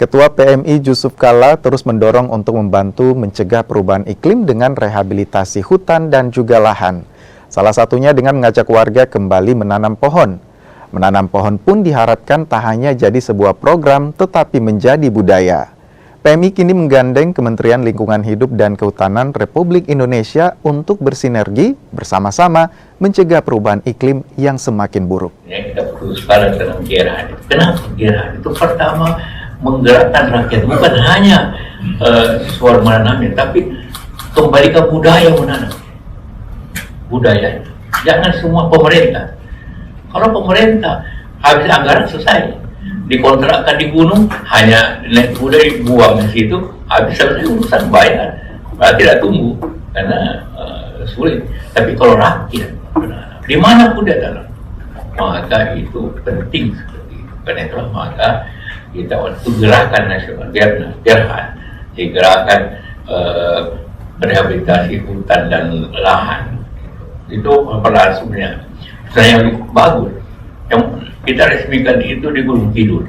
Ketua PMI Jusuf Kalla terus mendorong untuk membantu mencegah perubahan iklim dengan rehabilitasi hutan dan juga lahan. Salah satunya dengan mengajak warga kembali menanam pohon. Menanam pohon pun diharapkan tak hanya jadi sebuah program tetapi menjadi budaya. PMI kini menggandeng Kementerian Lingkungan Hidup dan Kehutanan Republik Indonesia untuk bersinergi bersama-sama mencegah perubahan iklim yang semakin buruk. Ya, kita perlu sekarang dalam GRH. Kenapa GRH? Itu pertama menggerakkan rakyat, bukan hanya suara menanamnya, tapi kembali ke budaya menanam. Budaya, jangan semua pemerintah. Kalau pemerintah habis anggaran selesai, dikontrakkan di gunung, hanya naik kuda dibuang di situ, habis selesai urusan bayar, tidak tunggu karena sulit. Tapi kalau rakyat, di mana kuda dalam, maka itu penting seperti itu. Karena itulah maka kita waktu gerakan nasional Gerhan, di gerakan rehabilitasi hutan dan lahan itu peran sebenarnya yang bagus. Yang kita resmikan itu di Gunung Kidul,